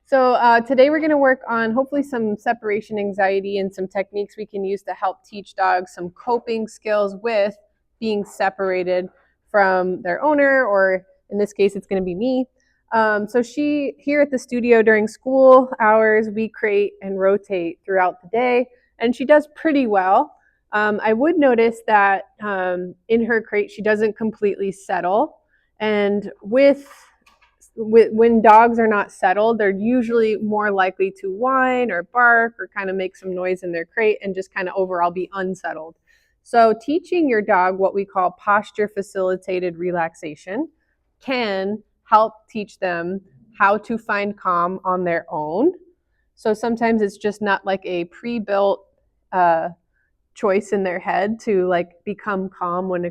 So today we're going to work on hopefully some separation anxiety and some techniques we can use to help teach dogs some coping skills with being separated from their owner, or in this case, it's going to be me. So here at the studio during school hours, we crate and rotate throughout the day, and she does pretty well. I would notice that in her crate, she doesn't completely settle, and when dogs are not settled, they're usually more likely to whine or bark or kind of make some noise in their crate and just kind of overall be unsettled. So teaching your dog what we call posture facilitated relaxation can help teach them how to find calm on their own. So sometimes it's just not like a pre-built choice in their head to like become calm when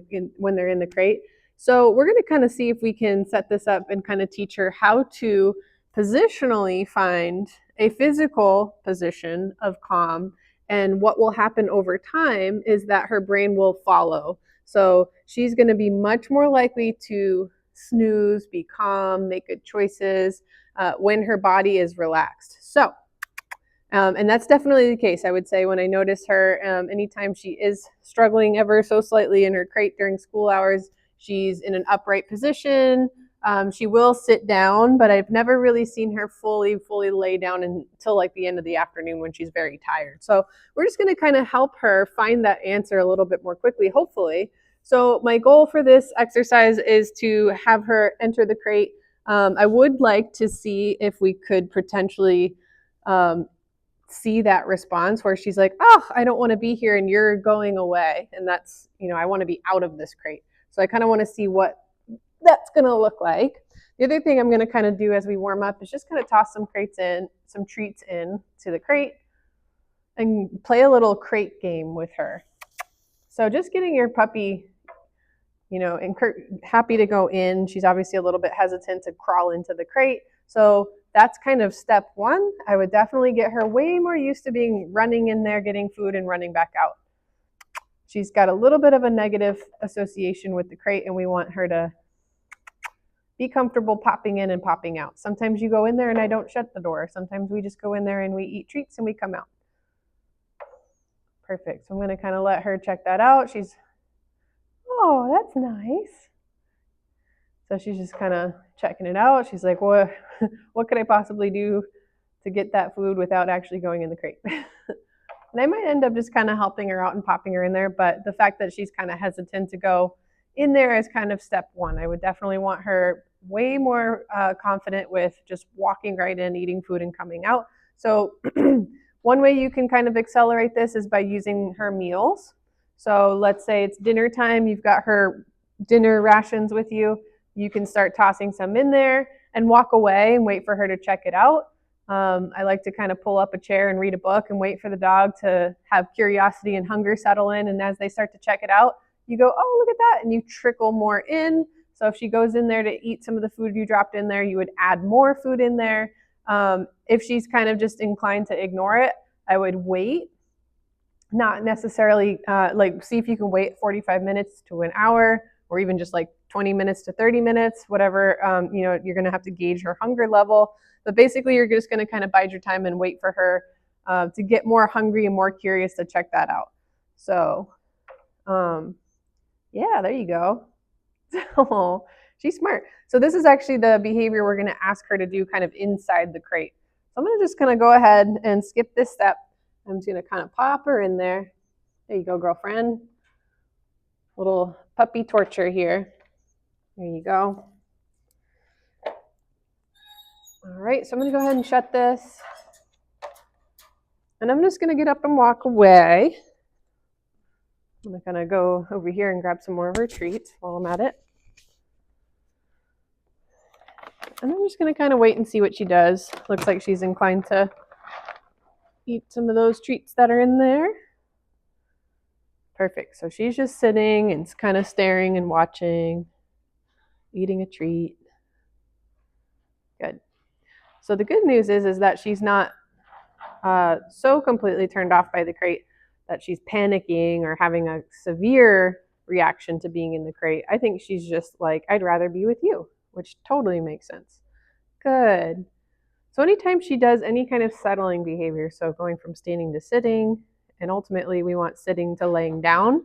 they're in the crate. So we're going to kind of see if we can set this up and kind of teach her how to positionally find a physical position of calm. And what will happen over time is that her brain will follow. So she's going to be much more likely to snooze, be calm, make good choices when her body is relaxed. And that's definitely the case. I would say when I notice her, anytime she is struggling ever so slightly in her crate during school hours, she's in an upright position. She will sit down, but I've never really seen her fully lay down until like the end of the afternoon when she's very tired. So we're just going to kind of help her find that answer a little bit more quickly, hopefully. So my goal for this exercise is to have her enter the crate. I would like to see if we could potentially see that response where she's like, oh, I don't want to be here and you're going away. And that's, I want to be out of this crate. So I kind of want to see what that's going to look like. The other thing I'm going to kind of do as we warm up is just kind of toss some treats in to the crate and play a little crate game with her. So just getting your puppy, happy to go in. She's obviously a little bit hesitant to crawl into the crate. So that's kind of step one. I would definitely get her way more used to running in there, getting food and running back out. She's got a little bit of a negative association with the crate, and we want her to be comfortable popping in and popping out. Sometimes you go in there and I don't shut the door. Sometimes we just go in there and we eat treats and we come out. Perfect. So I'm going to kind of let her check that out. Oh, that's nice. So she's just kind of checking it out. She's like, what could I possibly do to get that food without actually going in the crate? And I might end up just kind of helping her out and popping her in there. But the fact that she's kind of hesitant to go in there is kind of step one. I would definitely want her way more confident with just walking right in, eating food, and coming out. So one way you can kind of accelerate this is by using her meals. So let's say it's dinner time. You've got her dinner rations with you. You can start tossing some in there and walk away and wait for her to check it out. I like to kind of pull up a chair and read a book and wait for the dog to have curiosity and hunger settle in. And as they start to check it out, you go, oh, look at that. And you trickle more in. So if she goes in there to eat some of the food you dropped in there, you would add more food in there. If she's kind of just inclined to ignore it, I would wait. Not necessarily see if you can wait 45 minutes to an hour, or even just like 20 minutes to 30 minutes, whatever. You're going to have to gauge her hunger level. But basically, you're just going to kind of bide your time and wait for her to get more hungry and more curious to check that out. So, yeah, there you go. Oh, she's smart. So this is actually the behavior we're going to ask her to do kind of inside the crate. So I'm going to just kind of go ahead and skip this step. I'm just going to kind of pop her in there. There you go, girlfriend. Little puppy torture here. There you go. All right, so I'm going to go ahead and shut this. And I'm just going to get up and walk away. I'm going to go over here and grab some more of her treats while I'm at it. And I'm just going to kind of wait and see what she does. Looks like she's inclined to eat some of those treats that are in there. Perfect. So she's just sitting and kind of staring and watching, eating a treat. Good. So the good news is that she's not so completely turned off by the crate that she's panicking or having a severe reaction to being in the crate. I think she's just like, I'd rather be with you, which totally makes sense. Good. So anytime she does any kind of settling behavior, so going from standing to sitting, and ultimately we want sitting to laying down,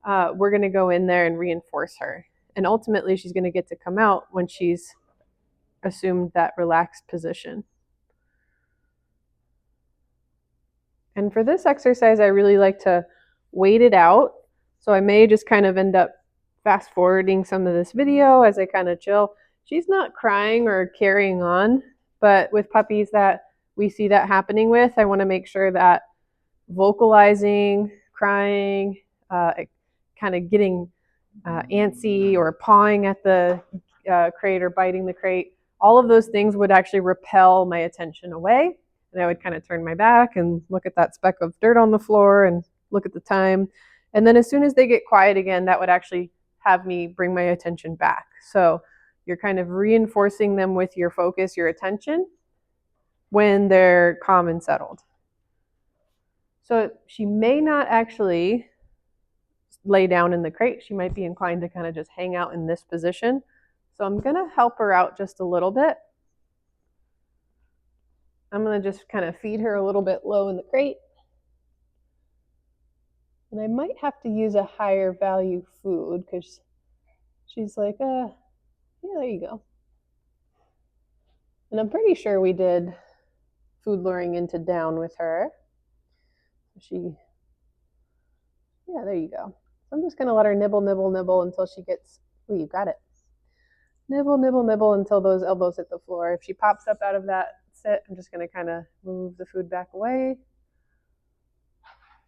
we're going to go in there and reinforce her. And ultimately she's going to get to come out when she's assumed that relaxed position. And for this exercise, I really like to wait it out. So I may just kind of end up fast forwarding some of this video as I kind of chill. She's not crying or carrying on, but with puppies that we see that happening with, I want to make sure that vocalizing, crying, kind of getting antsy or pawing at the crate or biting the crate, all of those things would actually repel my attention away. And I would kind of turn my back and look at that speck of dirt on the floor and look at the time. And then as soon as they get quiet again, that would actually have me bring my attention back. So you're kind of reinforcing them with your focus, your attention, when they're calm and settled. So she may not actually lay down in the crate. She might be inclined to kind of just hang out in this position. So I'm going to help her out just a little bit. I'm going to just kind of feed her a little bit low in the crate. And I might have to use a higher value food because she's like, yeah, there you go. And I'm pretty sure we did food luring into down with her. Yeah, there you go. So I'm just going to let her nibble, nibble, nibble until she gets, oh, you got it. Nibble, nibble, nibble until those elbows hit the floor. If she pops up out of that sit, I'm just going to kind of move the food back away.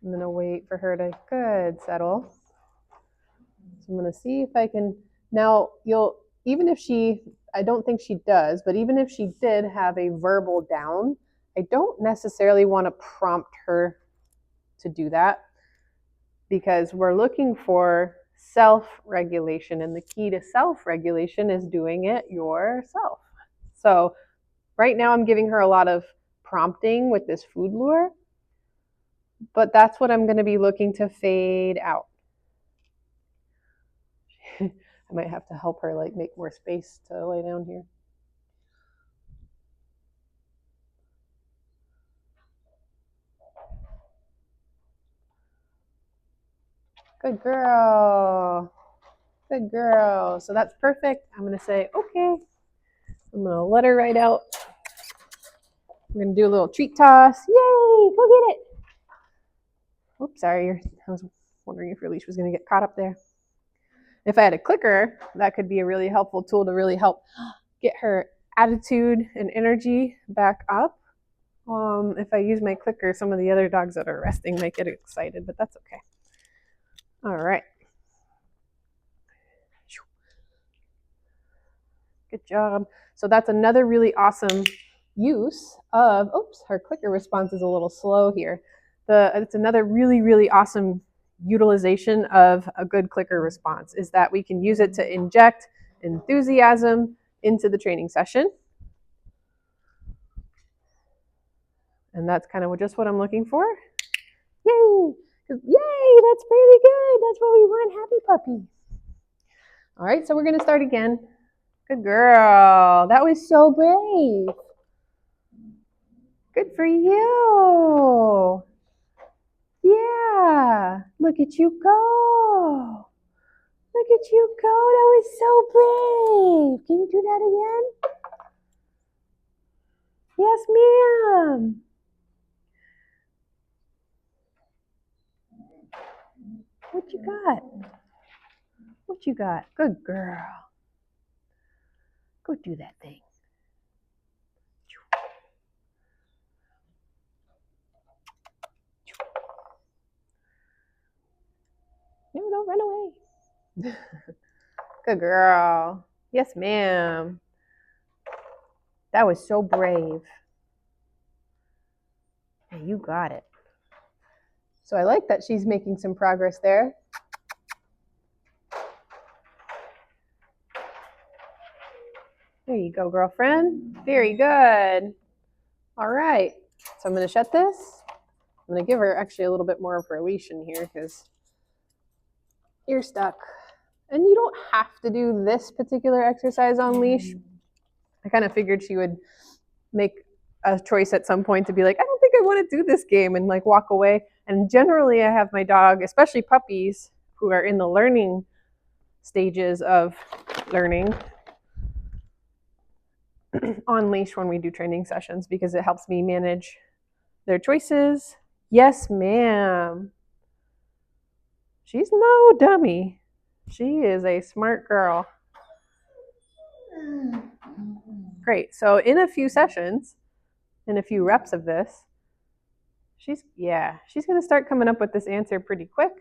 I'm going to wait for her to, good, settle. So I'm going to see if I can, now even if she, I don't think she does, but even if she did have a verbal down, I don't necessarily want to prompt her to do that because we're looking for self-regulation, and the key to self-regulation is doing it yourself. So right now I'm giving her a lot of prompting with this food lure, but that's what I'm going to be looking to fade out. I might have to help her like make more space to lay down here. Good girl. Good girl. So that's perfect. I'm going to say, okay. I'm going to let her right out. We're going to do a little treat toss. Yay, go get it. Oops, sorry. I was wondering if your leash was going to get caught up there. If I had a clicker, that could be a really helpful tool to really help get her attitude and energy back up. If I use my clicker, some of the other dogs that are resting might get excited, but that's okay. All right. Good job. So that's another really awesome use of, oops, her clicker response is a little slow here. It's another really, really awesome utilization of a good clicker response is that we can use it to inject enthusiasm into the training session. And that's kind of just what I'm looking for. Yay! Yay, that's pretty good. That's what we want, happy puppy. All right, so we're going to start again. Good girl. That was so brave. Good for you. Yeah. Look at you go. Look at you go. That was so brave. Can you do that again? Yes, ma'am. What you got? What you got? Good girl. Go do that thing. No, don't run away. Good girl. Yes, ma'am. That was so brave. Yeah, you got it. So I like that she's making some progress there. There you go, girlfriend. Very good. All right. So I'm going to shut this. I'm going to give her actually a little bit more of her leash in here because you're stuck. And you don't have to do this particular exercise on leash. I kind of figured she would make a choice at some point to be like, I don't think I want to do this game, and like walk away. And generally, I have my dog, especially puppies who are in the learning stages of learning, on leash when we do training sessions because it helps me manage their choices. Yes, ma'am. She's no dummy. She is a smart girl. Great. So in a few sessions, in a few reps of this, she's going to start coming up with this answer pretty quick.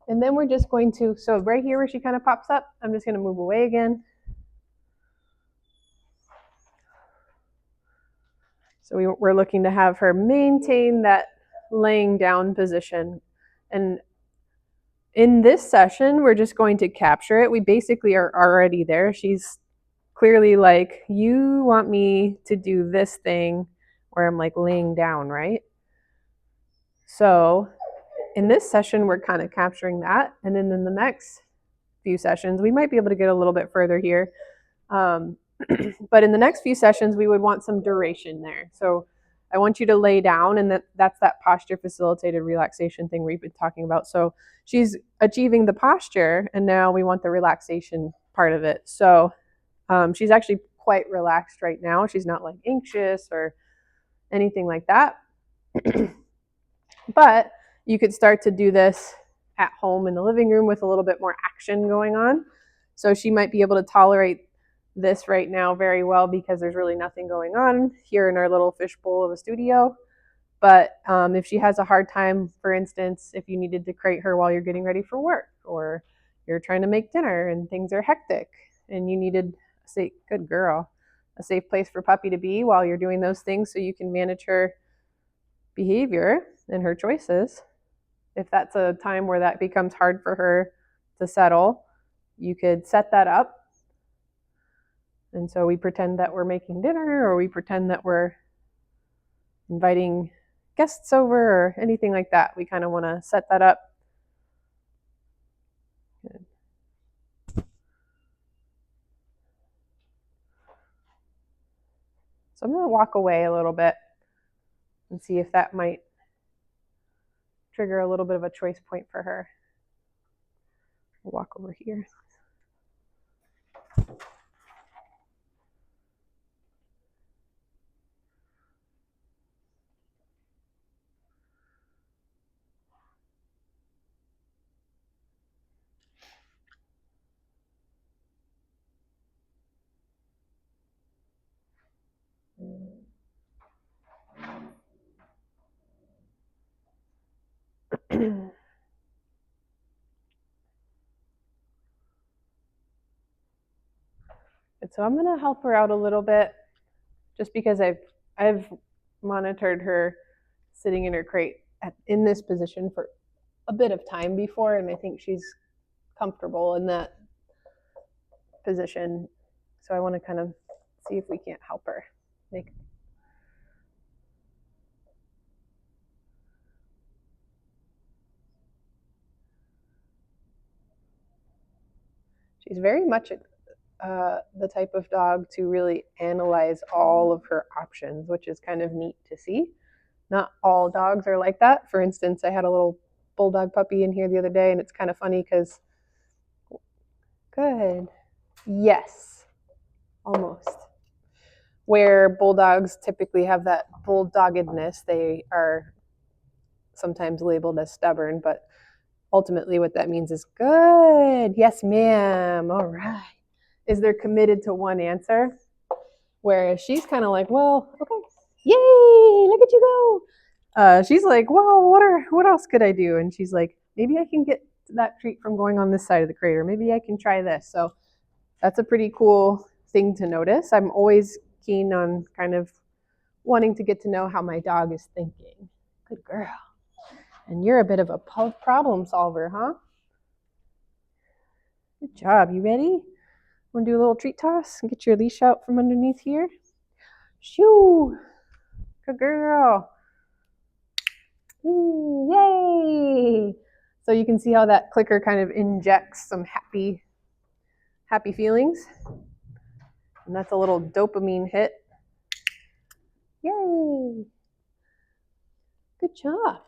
And then we're just going to, so right here where she kind of pops up, I'm just going to move away again. So we're looking to have her maintain that laying down position. And in this session, we're just going to capture it. We basically are already there. She's clearly like, you want me to do this thing where I'm like laying down, right? So in this session, we're kind of capturing that. And then in the next few sessions, we might be able to get a little bit further here. But in the next few sessions, we would want some duration there. So I want you to lay down, and that's that posture facilitated relaxation thing we've been talking about. So she's achieving the posture, and now we want the relaxation part of it. So she's actually quite relaxed right now. She's not like anxious or anything like that. But you could start to do this at home in the living room with a little bit more action going on. So she might be able to tolerate this right now very well because there's really nothing going on here in our little fishbowl of a studio. But if she has a hard time, for instance, if you needed to crate her while you're getting ready for work, or you're trying to make dinner and things are hectic and you needed good girl, a safe place for puppy to be while you're doing those things so you can manage her behavior and her choices. If that's a time where that becomes hard for her to settle, you could set that up. And so we pretend that we're making dinner, or we pretend that we're inviting guests over, or anything like that. We kind of want to set that up. Good. So I'm going to walk away a little bit and see if that might trigger a little bit of a choice point for her. I'll walk over here. And so I'm going to help her out a little bit, just because I've monitored her sitting in her crate in this position for a bit of time before, and I think she's comfortable in that position. So I want to kind of see if we can't help her make. She's very much the type of dog to really analyze all of her options, which is kind of neat to see. Not all dogs are like that. For instance, I had a little bulldog puppy in here the other day, and it's kind of funny because, good, yes, almost. Where bulldogs typically have that bulldoggedness, they are sometimes labeled as stubborn, but ultimately what that means is good, yes ma'am, all right, is they're committed to one answer. Whereas she's kind of like, well, okay, yay, look at you go. She's like, well, what else could I do? And she's like, maybe I can get that treat from going on this side of the crate, or maybe I can try this. So that's a pretty cool thing to notice. I'm always keen on kind of wanting to get to know how my dog is thinking. Good girl. And you're a bit of a problem solver, huh? Good job. You ready? Want to do a little treat toss and get your leash out from underneath here? Shoo! Good girl. Yay! So you can see how that clicker kind of injects some happy happy feelings. And that's a little dopamine hit. Yay! Good job.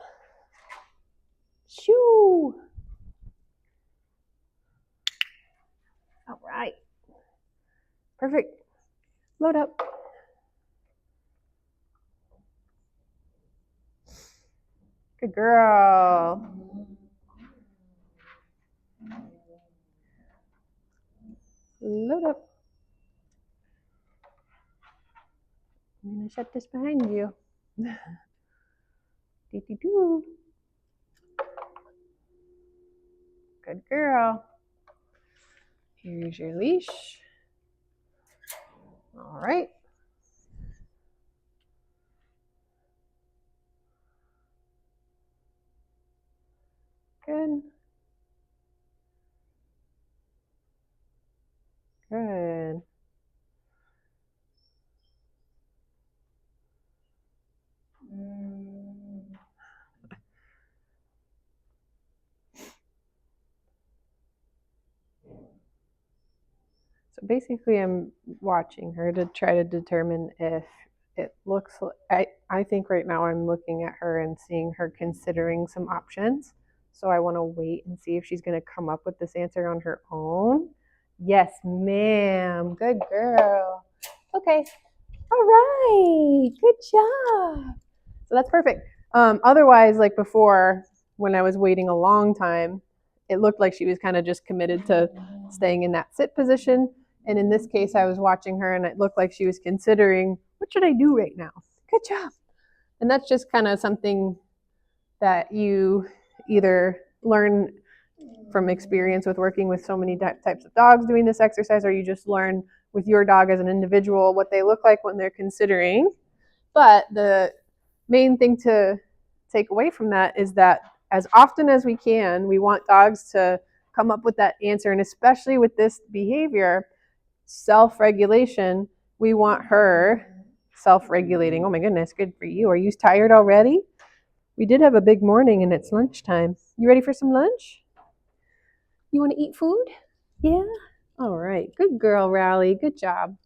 Shoo! All right. Perfect. Load up. Good girl. Load up. I'm going to shut this behind you. Doo-doo-doo. Good girl. Here's your leash. All right. Good. Good. So basically I'm watching her to try to determine if it looks like, I think right now I'm looking at her and seeing her considering some options. So I want to wait and see if she's going to come up with this answer on her own. Yes, ma'am. Good girl. Okay. All right. Good job. So that's perfect. Otherwise, like before, when I was waiting a long time, it looked like she was kind of just committed to staying in that sit position. And in this case, I was watching her and it looked like she was considering, what should I do right now? Good job. And that's just kind of something that you either learn from experience with working with so many types of dogs doing this exercise, or you just learn with your dog as an individual what they look like when they're considering. But the main thing to take away from that is that as often as we can, we want dogs to come up with that answer. And especially with this behavior, self-regulation, we want her self-regulating. Oh my goodness, good for you. Are you tired already? We did have a big morning and it's lunchtime. You ready for some lunch? You want to eat food? Yeah? All right. Good girl, Rally. Good job.